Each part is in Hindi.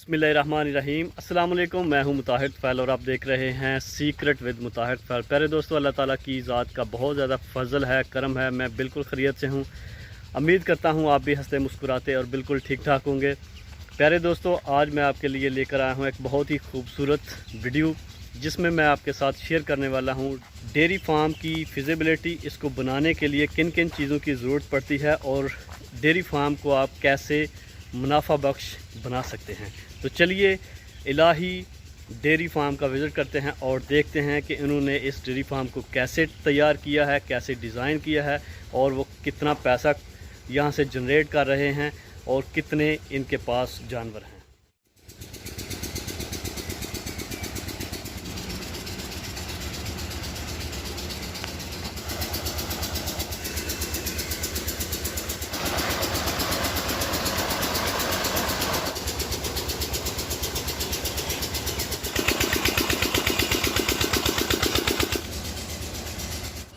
बिस्मिल्लाहिर्रहमानिर्रहीम। अस्सलाम वालेकुम। मैं हूं मुताहिर फ़ैल और आप देख रहे हैं सीक्रेट विद मुताहिर फ़ैल। प्यारे दोस्तों, अल्लाह ताला की ज़ात का बहुत ज़्यादा फ़ज़ल है, करम है। मैं बिल्कुल खैरियत से हूं। उम्मीद करता हूं आप भी हंसते मुस्कुराते और बिल्कुल ठीक ठाक होंगे। प्यारे दोस्तों, आज मैं आपके लिए लेकर आया हूं एक बहुत ही खूबसूरत वीडियो, जिसमें मैं आपके साथ शेयर करने वाला हूं डेयरी फार्म की फ़िज़िबिलिटी, इसको बनाने के लिए किन किन चीज़ों की ज़रूरत पड़ती है और डेयरी फार्म को आप कैसे मुनाफा बख्श बना सकते हैं। तो चलिए इलाही डेयरी फार्म का विज़िट करते हैं और देखते हैं कि इन्होंने इस डेयरी फार्म को कैसे तैयार किया है, कैसे डिज़ाइन किया है और वो कितना पैसा यहाँ से जनरेट कर रहे हैं और कितने इनके पास जानवर हैं।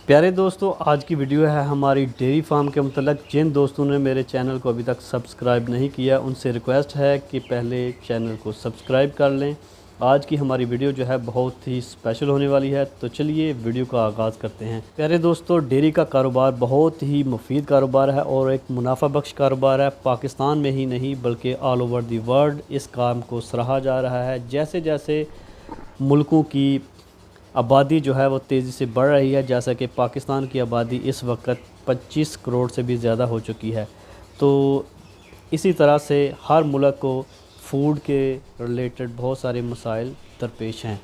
प्यारे दोस्तों, आज की वीडियो है हमारी डेयरी फार्म के मतलब। जिन दोस्तों ने मेरे चैनल को अभी तक सब्सक्राइब नहीं किया, उनसे रिक्वेस्ट है कि पहले चैनल को सब्सक्राइब कर लें। आज की हमारी वीडियो जो है बहुत ही स्पेशल होने वाली है, तो चलिए वीडियो का आगाज़ करते हैं। प्यारे दोस्तों, डेयरी का कारोबार बहुत ही मुफीद कारोबार है और एक मुनाफा बख्श कारोबार है। पाकिस्तान में ही नहीं बल्कि ऑल ओवर दी वर्ल्ड इस काम को सराहा जा रहा है। जैसे जैसे मुल्कों की आबादी जो है वो तेज़ी से बढ़ रही है, जैसा कि पाकिस्तान की आबादी इस वक्त 25 करोड़ से भी ज़्यादा हो चुकी है, तो इसी तरह से हर मुल्क को फूड के रिलेटेड बहुत सारे मसाइल दरपेश हैं।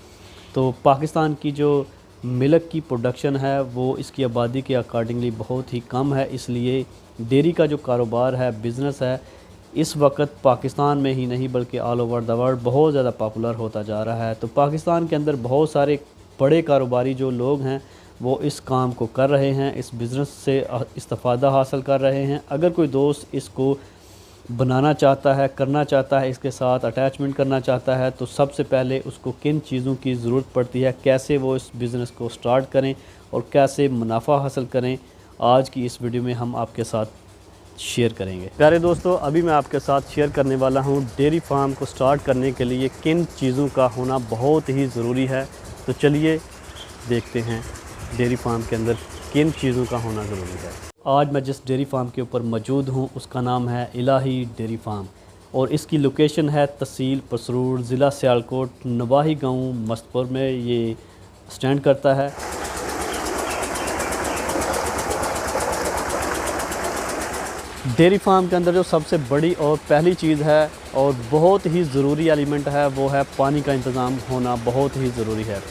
तो पाकिस्तान की जो मिल्क की प्रोडक्शन है वो इसकी आबादी के अकॉर्डिंगली बहुत ही कम है, इसलिए डेयरी का जो कारोबार है, बिज़नेस है, इस वक्त पाकिस्तान में ही नहीं बल्कि ऑल ओवर द वर्ल्ड बहुत ज़्यादा पॉपुलर होता जा रहा है। तो पाकिस्तान के अंदर बहुत सारे बड़े कारोबारी जो लोग हैं वो इस काम को कर रहे हैं, इस बिज़नेस से इस्तिफ़ादा हासिल कर रहे हैं। अगर कोई दोस्त इसको बनाना चाहता है, करना चाहता है, इसके साथ अटैचमेंट करना चाहता है, तो सबसे पहले उसको किन चीज़ों की ज़रूरत पड़ती है, कैसे वो इस बिज़नेस को स्टार्ट करें और कैसे मुनाफा हासिल करें, आज की इस वीडियो में हम आपके साथ शेयर करेंगे। प्यारे दोस्तों, अभी मैं आपके साथ शेयर करने वाला हूँ डेयरी फार्म को स्टार्ट करने के लिए किन चीज़ों का होना बहुत ही ज़रूरी है। तो चलिए देखते हैं डेयरी फार्म के अंदर किन चीज़ों का होना ज़रूरी है। आज मैं जिस डेयरी फार्म के ऊपर मौजूद हूँ उसका नाम है इलाही डेयरी फार्म और इसकी लोकेशन है तहसील पसरूर, ज़िला सियालकोट, नवाही गांव मस्तपुर में ये स्टैंड करता है। डेयरी फार्म के अंदर जो सबसे बड़ी और पहली चीज़ है और बहुत ही ज़रूरी एलिमेंट है वो है पानी का इंतज़ाम होना बहुत ही ज़रूरी है।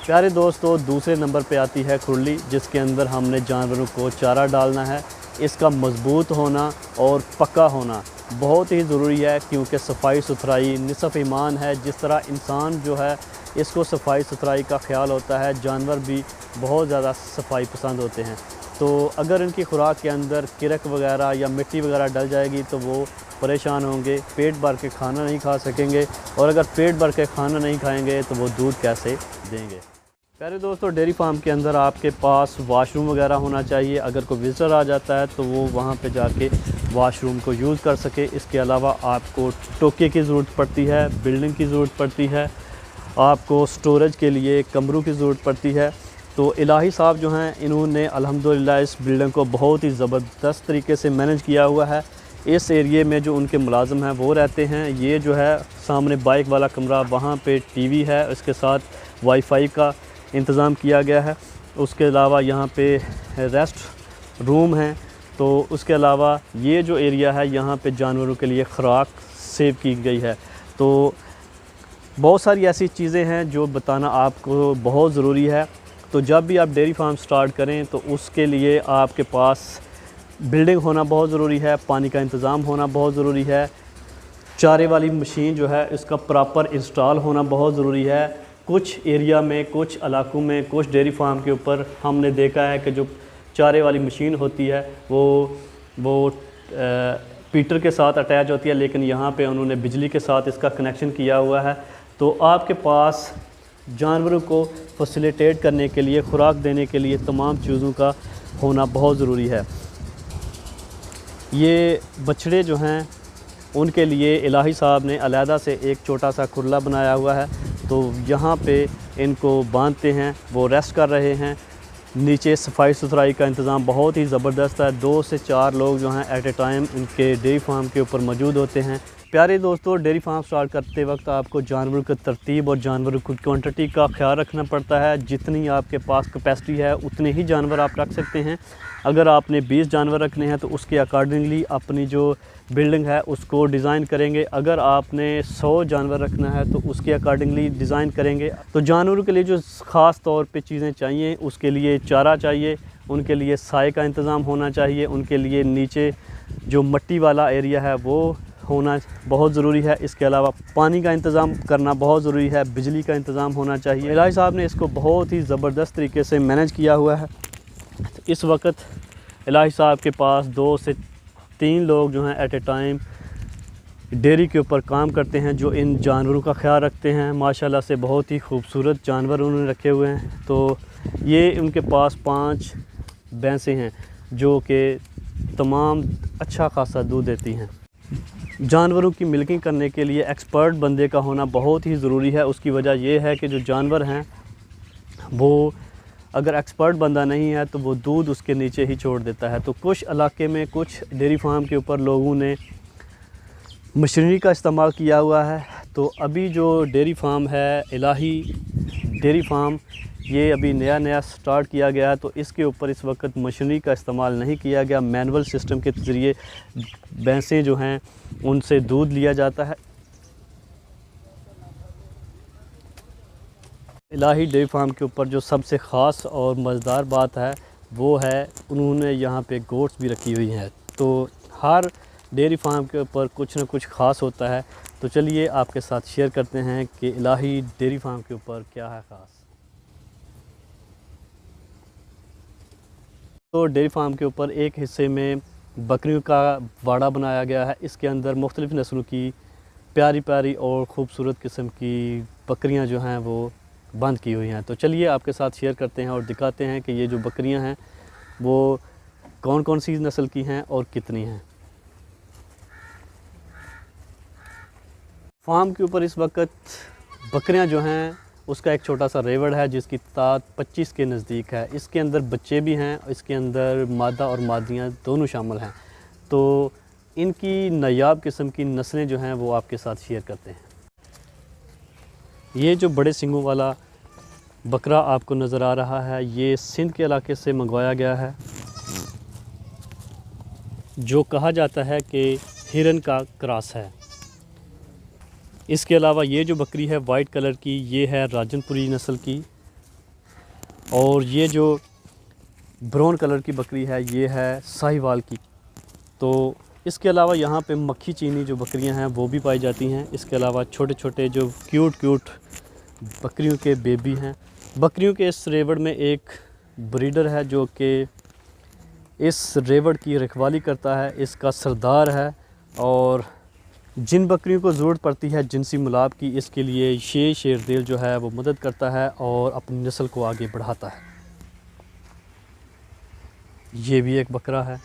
प्यारे दोस्तों, दूसरे नंबर पे आती है खुरली, जिसके अंदर हमने जानवरों को चारा डालना है। इसका मज़बूत होना और पक्का होना बहुत ही ज़रूरी है, क्योंकि सफाई सुथराई निसफ़ ईमान है। जिस तरह इंसान जो है इसको सफाई सुथराई का ख्याल होता है, जानवर भी बहुत ज़्यादा सफाई पसंद होते हैं। तो अगर इनकी खुराक के अंदर किरक वगैरह या मिट्टी वगैरह डल जाएगी तो वो परेशान होंगे, पेट भर के खाना नहीं खा सकेंगे और अगर पेट भर के खाना नहीं खाएंगे तो वो दूध कैसे देंगे। प्यारे दोस्तों, डेयरी फार्म के अंदर आपके पास वाशरूम वगैरह होना चाहिए। अगर कोई विज़िटर आ जाता है तो वो वहाँ पे जाके वाशरूम को यूज़ कर सके। इसके अलावा आपको टोके की ज़रूरत पड़ती है, बिल्डिंग की ज़रूरत पड़ती है, आपको स्टोरेज के लिए कमरों की ज़रूरत पड़ती है। तो इलाही साहब जो हैं इन्होंने अल्हम्दुलिल्लाह इस बिल्डिंग को बहुत ही ज़बरदस्त तरीके से मैनेज किया हुआ है। इस एरिए में जो उनके मुलाजिम हैं वो रहते हैं। ये जो है सामने बाइक वाला कमरा, वहाँ पे टीवी है, उसके साथ वाईफाई का इंतज़ाम किया गया है। उसके अलावा यहाँ पे रेस्ट रूम है। तो उसके अलावा ये जो एरिया है यहाँ पे जानवरों के लिए खुराक सेव की गई है। तो बहुत सारी ऐसी चीज़ें हैं जो बताना आपको बहुत ज़रूरी है। तो जब भी आप डेयरी फार्म स्टार्ट करें तो उसके लिए आपके पास बिल्डिंग होना बहुत ज़रूरी है, पानी का इंतज़ाम होना बहुत ज़रूरी है, चारे वाली मशीन जो है इसका प्रॉपर इंस्टॉल होना बहुत ज़रूरी है। कुछ एरिया में, कुछ इलाकों में, कुछ डेयरी फार्म के ऊपर हमने देखा है कि जो चारे वाली मशीन होती है वो पीटर के साथ अटैच होती है, लेकिन यहाँ पे उन्होंने बिजली के साथ इसका कनेक्शन किया हुआ है। तो आपके पास जानवरों को फैसिलिटेट करने के लिए, खुराक देने के लिए तमाम चीज़ों का होना बहुत ज़रूरी है। ये बछड़े जो हैं उनके लिए इलाही साहब ने अलहदा से एक छोटा सा खुरला बनाया हुआ है, तो यहाँ पे इनको बांधते हैं, वो रेस्ट कर रहे हैं। नीचे सफाई सुथराई का इंतज़ाम बहुत ही ज़बरदस्त है। 2 से 4 लोग जो हैं एट ए टाइम इनके डेयरी फार्म के ऊपर मौजूद होते हैं। प्यारे दोस्तों, डेयरी फार्म स्टार्ट करते वक्त आपको जानवरों की तरतीब और जानवरों की क्वांटिटी का ख्याल रखना पड़ता है। जितनी आपके पास कैपेसिटी है उतने ही जानवर आप रख सकते हैं। अगर आपने 20 जानवर रखने हैं तो उसके अकॉर्डिंगली अपनी जो बिल्डिंग है उसको डिज़ाइन करेंगे। अगर आपने 100 जानवर रखना है तो उसके अकॉर्डिंगली डिज़ाइन करेंगे। तो जानवरों के लिए जो ख़ास तौर पे चीज़ें चाहिए, उसके लिए चारा चाहिए, उनके लिए साए का इंतज़ाम होना चाहिए, उनके लिए नीचे जो मिट्टी वाला एरिया है वो होना बहुत ज़रूरी है। इसके अलावा पानी का इंतज़ाम करना बहुत ज़रूरी है, बिजली का इंतज़ाम होना चाहिए। इलाही साहब ने इसको बहुत ही ज़बरदस्त तरीके से मैनेज किया हुआ है। इस वक्त इलाही साहब के पास 2 से 3 लोग जो हैं एट ए टाइम डेयरी के ऊपर काम करते हैं, जो इन जानवरों का ख्याल रखते हैं। माशाल्लाह से बहुत ही खूबसूरत जानवर उन्होंने रखे हुए हैं। तो ये उनके पास 5 भैंसें हैं जो कि तमाम अच्छा खासा दूध देती हैं। जानवरों की मिल्किंग करने के लिए एक्सपर्ट बंदे का होना बहुत ही ज़रूरी है। उसकी वजह यह है कि जो जानवर हैं वो अगर एक्सपर्ट बंदा नहीं है तो वो दूध उसके नीचे ही छोड़ देता है। तो कुछ इलाके में, कुछ डेयरी फार्म के ऊपर लोगों ने मशीनरी का इस्तेमाल किया हुआ है। तो अभी जो डेयरी फार्म है, इलाही डेयरी फार्म, ये अभी नया स्टार्ट किया गया है। तो इसके ऊपर इस वक्त मशीनरी का इस्तेमाल नहीं किया गया। मैनुअल सिस्टम के ज़रिए भैंसें जो हैं उनसे दूध लिया जाता है। इलाही डेयरी फार्म के ऊपर जो सबसे ख़ास और मज़ेदार बात है वो है उन्होंने यहाँ पे गोट्स भी रखी हुई हैं। तो हर डेयरी फार्म के ऊपर कुछ ना कुछ ख़ास होता है। तो चलिए आपके साथ शेयर करते हैं कि इलाही डेयरी फार्म के ऊपर क्या है ख़ास। तो डेयरी फार्म के ऊपर एक हिस्से में बकरियों का वाड़ा बनाया गया है। इसके अंदर मुख्तलिफ़ नस्लों की प्यारी प्यारी और ख़ूबसूरत किस्म की बकरियां जो हैं वो बंद की हुई हैं। तो चलिए आपके साथ शेयर करते हैं और दिखाते हैं कि ये जो बकरियां हैं वो कौन कौन सी नस्ल की हैं और कितनी हैं। फार्म के ऊपर इस वक्त बकरियां जो हैं उसका एक छोटा सा रेवड़ है जिसकी तादाद 25 के नज़दीक है। इसके अंदर बच्चे भी हैं, इसके अंदर मादा और मादियाँ दोनों शामिल हैं। तो इनकी नायाब किस्म की नस्लें जो हैं वो आपके साथ शेयर करते हैं। ये जो बड़े सींगों वाला बकरा आपको नज़र आ रहा है, ये सिंध के इलाके से मंगवाया गया है, जो कहा जाता है कि हिरन का क्रॉस है। इसके अलावा ये जो बकरी है वाइट कलर की, ये है राजनपुरी नस्ल की। और ये जो ब्राउन कलर की बकरी है ये है साहिवाल की। तो इसके अलावा यहाँ पे मक्खी चीनी जो बकरियाँ हैं वो भी पाई जाती हैं। इसके अलावा छोटे छोटे जो क्यूट बकरियों के बेबी हैं। बकरियों के इस रेवड़ में एक ब्रीडर है जो कि इस रेवड़ की रखवाली करता है, इसका सरदार है। और जिन बकरियों को ज़रूरत पड़ती है जिनसी मुलाब की, इसके लिए शेरदिल जो है वो मदद करता है और अपनी नस्ल को आगे बढ़ाता है। ये भी एक बकरा है।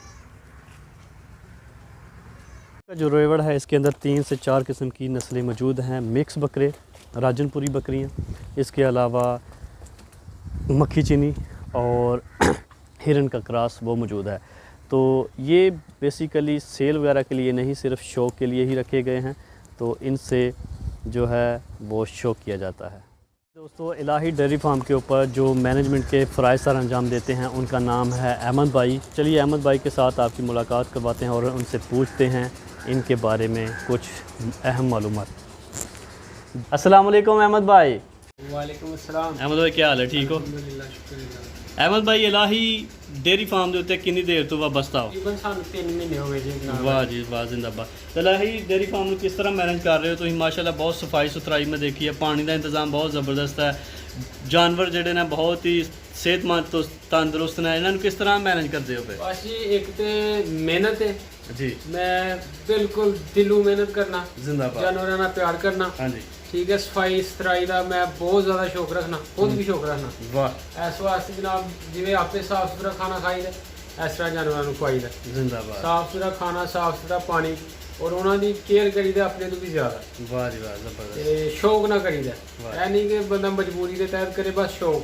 जो रेवड़ है इसके अंदर 3 से 4 किस्म की नस्लें मौजूद हैं। मिक्स बकरे, राजनपुरी बकरियाँ, इसके अलावा मक्खी चीनी और हिरन का क्रॉस वो मौजूद है। तो ये बेसिकली सेल वगैरह के लिए नहीं, सिर्फ शौक़ के लिए ही रखे गए हैं। तो इनसे जो है वो शौक़ किया जाता है। दोस्तों, इलाही डेयरी फार्म के ऊपर जो मैनेजमेंट के फ़राइज़ सर अंजाम देते हैं उनका नाम है अहमद भाई। चलिए अहमद भाई के साथ आपकी मुलाकात करवाते हैं और उनसे पूछते हैं इनके बारे में कुछ अहम मालूमात। अस्सलाम वालेकुम अहमद भाई। वालेकुम अस्सलाम। अहमद भाई क्या हाल है, ठीक हो? अल्हम्दुलिल्लाह, शुक्रिल्लाह। अहमद भाई, इलाही डेयरी फार्म के उत्ते कितनी देर तो वाबस्ता हो? तकरीबन सानू 3 महीने हो गए जी। वाह जी वाह, जिंदाबाद। इलाही डेयरी फार्म ਨੂੰ किस तरह मैनेज कर रहे हो तुम? माशाल्लाह बहुत सफाई सुथराई में देखी है, पानी का इंतजाम बहुत ज़बरदस्त है, जानवर ਜਿਹੜੇ ਨੇ बहुत ही सेहतमंद तो तंदुरुस्त ने, इन्होंने किस तरह मैनेज करते हो? बस जी एक तो मेहनत है जी, मैं बिल्कुल दिलों मेहनत करना, जिंदाबाद, जानवरों ਨਾਲ प्यार करना। हाँ जी, ठीक है, सफाई सुथराई का मैं बहुत ज़्यादा शौक रखना, खुद भी शौक रखना। वाह, इस वास्ते जनाब जिवें आपे साफ सुथरा खाना खाई दा, ਇਸ ਤਰ੍ਹਾਂ ਜਾਨਵਰਾਂ ਨੂੰ ਖਵਾਈਦਾ। ਜ਼ਿੰਦਾਬਾਦ। ਸਾਫ ਸੁਥਰਾ ਖਾਣਾ, ਸਾਫ ਸੁਥਰਾ ਪਾਣੀ, ਔਰ ਉਹਨਾਂ ਦੀ ਕੇਅਰ ਕਰੀਦਾ ਆਪਣੇ ਤੋਂ ਵੀ ਜ਼ਿਆਦਾ। ਵਾਹ ਜੀ ਵਾਹ, ਜ਼ਬਰਦस्त। ਤੇ ਸ਼ੌਕ ਨਾ ਕਰੀਦਾ, ਵਾਹ। ਇਹ ਨਹੀਂ ਕਿ ਬੰਦਾ ਮਜਬੂਰੀ ਦੇ ਤਹਿਤ ਕਰੇ, ਬਸ ਸ਼ੌਕ।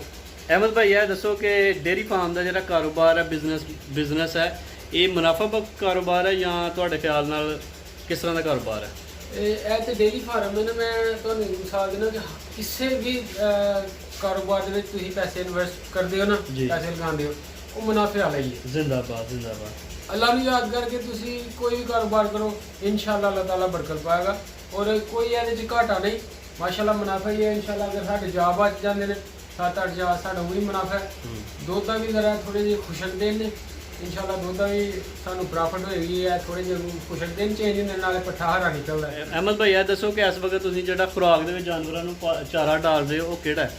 ਅਹਿਮਦ ਭਾਈ ਇਹ ਦੱਸੋ ਕਿ ਡੇਅਰੀ ਫਾਰਮ ਦਾ ਜਿਹੜਾ ਕਾਰੋਬਾਰ ਹੈ, ਬਿਜ਼ਨਸ ਹੈ, ਇਹ ਮੁਨਾਫਾਬਖਸ਼ ਕਾਰੋਬਾਰ ਹੈ ਜਾਂ ਤੁਹਾਡੇ ਖਿਆਲ ਨਾਲ ਕਿਸ ਤਰ੍ਹਾਂ ਦਾ ਕਾਰੋਬਾਰ ਹੈ? ਇਹ ਤੇ ਡੇਅਰੀ ਫਾਰਮ ਹੈ ਨਾ। ਮੈਂ ਤੁਹਾਨੂੰ ਇੱਕ ਮਿਸਾਲ ਦੇਣਾ ਕਿ ਕਿਸੇ ਵੀ ਕਾਰੋਬਾਰ ਦੇ ਵਿੱਚ ਤੁਸੀਂ ਪੈਸੇ ਇਨਵੈਸਟ ਕਰਦੇ ਹੋ ਨਾ, ਜੀ। ਪੈਸੇ ਲਗਾਉਂਦੇ ਹੋ, ਉਹ ਮੁਨਾਫੇ ਵਾਲਾ ਹੀ ਹੈ। ਜ਼ਿੰਦਾਬਾਦ ਜ਼ਿੰਦਾਬਾਦ। ਅੱਲਾਹ ਨੂੰ ਯਾਦ ਕਰਕੇ ਤੁਸੀਂ ਕੋਈ ਵੀ ਕਾਰੋਬਾਰ ਕਰੋ, ਇਨਸ਼ਾਅੱਲਾ ਅੱਲਾਹ ਤਾਲਾ ਬਰਕਤ ਪਾਏਗਾ, ਔਰ ਕੋਈ ਇਹਦੇ 'ਚ ਘਾਟਾ ਨਹੀਂ, ਮਾਸ਼ਾਅੱਲਾ ਮੁਨਾਫਾ ਹੀ ਹੈ। ਇਨਸ਼ਾਅੱਲਾ ਅਗਰ ਸਾਡੇ ਜਾ ਬਚ ਜਾਂਦੇ ਨੇ 7-8 ਜਾ, ਸਾਡਾ ਉਹੀ ਮੁਨਾਫਾ ਹੈ। ਦੁੱਧ ਦਾ ਵੀ ਜ਼ਰਾ ਥੋੜੇ ਜਿਹੇ ਖੁਸ਼ਕ ਦੇਣ ਨੇ, ਇਨਸ਼ਾਅੱਲਾ ਦੁੱਧ ਦਾ ਵੀ ਸਾਨੂੰ ਪ੍ਰਾਫਿਟ ਹੋਏਗੀ। ਹੈ ਥੋੜੇ ਜਿਹੇ ਖੁਸ਼ਕ ਦੇਣ ਚੇਂਜ ਹੁੰਦੇ, ਨਾਲੇ ਪੱਠਾ ਹਰਾ ਨਿਕਲਦਾ ਹੈ। ਅਹਿਮਦ ਭਾਈ ਇਹ ਦੱਸੋ ਕਿ ਇਸ ਵਕਤ ਤੁਸੀਂ ਜਿਹੜਾ ਖੁਰਾਕ ਦੇ ਵਿੱਚ ਜਾਨਵਰਾਂ ਨੂੰ ਚਾਰਾ ਡਾਲਦੇ ਹੋ ਉਹ ਕਿਹੜਾ ਹੈ?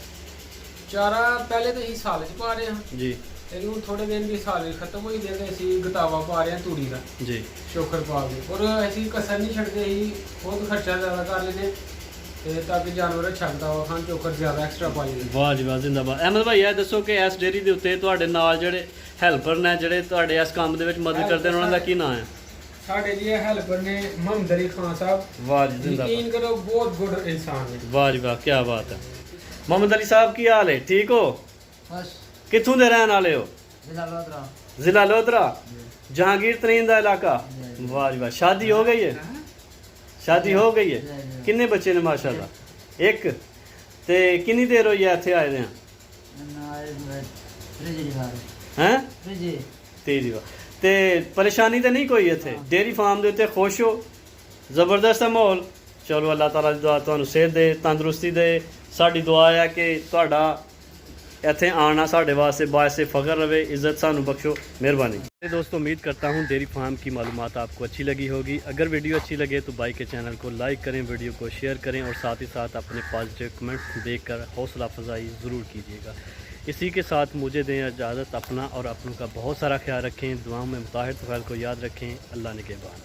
ਚਾਰਾ ਪਹਿਲੇ ਤਾਂ ਅਸੀਂ ਸਾਲ 'ਚ ਪਾ ਰਹੇ ਹਾਂ ਜੀ। ਲੇਕਿਨ ਹੁਣ ਥੋੜੇ ਦਿਨ ਦੀ ਸਾਲ ਖਤਮ ਹੋਈ ਦੇ ਤੇ ਅਸੀਂ ਗਤਾਵਾ ਪਾ ਰਹੇ ਹਾਂ ਤੂੜੀ ਦਾ, ਜੀ, ਸ਼ੋਕਰ ਪਾ ਕੇ। ਔਰ ਅਸੀਂ ਕਸਰ ਨਹੀਂ ਛੱਡਦੇ, ਅਸੀਂ ਬਹੁਤ ਖਰਚਾ ਜ਼ਿਆਦਾ ਕਰ ਲੈਂਦੇ ਤੇ ਤਾਂ ਕਿ ਜਾਨਵਰ ਛੱਡਦਾ ਵਾ ਖਾਣ, ਚੋਕਰ ਜ਼ਿਆਦਾ ਐਕਸਟਰਾ ਪਾ ਲਈਏ। ਵਾਹ ਜੀ ਵਾਹ, ਜ਼ਿੰਦਾਬਾਦ। ਅਹਿਮਦ ਭਾਈ ਇਹ ਦੱਸੋ ਕਿ ਇਸ ਡੇਅਰੀ ਦੇ ਉੱਤੇ ਤੁਹਾਡੇ ਨਾਲ ਜਿਹੜੇ ਹੈਲਪਰ ਨੇ, ਜਿਹੜੇ ਤੁਹਾਡੇ ਇਸ ਕੰਮ ਦੇ ਵਿੱਚ ਮਦਦ ਕਰਦੇ ਨੇ, ਉਹਨਾਂ ਦਾ ਕੀ ਨਾਮ ਹੈ? ਸਾਡੇ ਜੀ ਹੈਲਪਰ ਨੇ ਮੁਹੰਮਦ ਅਲੀ ਖਾਨ ਸਾਹਿਬ। ਵਾਹ ਜੀ, ਜ਼ਿੰਦਾਬਾਦ। ਯਕੀਨ ਕਰੋ ਬਹੁਤ ਗੁੱਡ ਇਨਸਾਨ ਨੇ। ਵਾਹ ਜੀ ਵਾਹ, ਕੀ ਬਾਤ ਹੈ। ਮੁਹੰਮਦ ਅਲੀ ਸਾਹਿਬ ਕੀ ਹਾਲ ਹੈ? ਠੀਕ ਹੋ? बस ਕਿੱਥੋਂ ਦੇ ਰਹਿਣ ਵਾਲੇ ਹੋ? जिला लोधरा। ਜ਼ਿਲ੍ਹਾ ਲੋਧਰਾ, जहांगीर तरीन का इलाका। वाह जी वाह। शादी हो गई है? शादी हो गई है? किन्ने बच्चे ने माशाल्लाह? एक। ते किन्नी देर होई है इत्थे आए दे हैं? तेजी वाह। ते परेशानी तो नहीं कोई इत्थे? डेयरी फार्म दे उत्ते खुश हो? जबरदस्त है माहौल? चलो अल्लाह ताला दी दुआ तुहानू सेहत दे, तंदुरुस्ती दे। साडी दुआ है कि तुहाडा ਇੱਥੇ आना साढ़े वास्ते बायस फ़ख्र रहे, इज़्ज़त सानू बख्शो, मेहरबानी। दोस्तों उम्मीद करता हूँ डेयरी फार्म की मालूमात आपको अच्छी लगी होगी। अगर वीडियो अच्छी लगे तो भाई के चैनल को लाइक करें, वीडियो को शेयर करें और साथ ही साथ अपने पॉजिटिव कमेंट्स देकर हौसला अफजाई ज़रूर कीजिएगा। इसी के साथ मुझे दें इजाज़त। अपना और अपनों का बहुत सारा ख्याल रखें, दुआओं में मुताहिर तफ़ैल को याद रखें। अल्लाह निगहबान।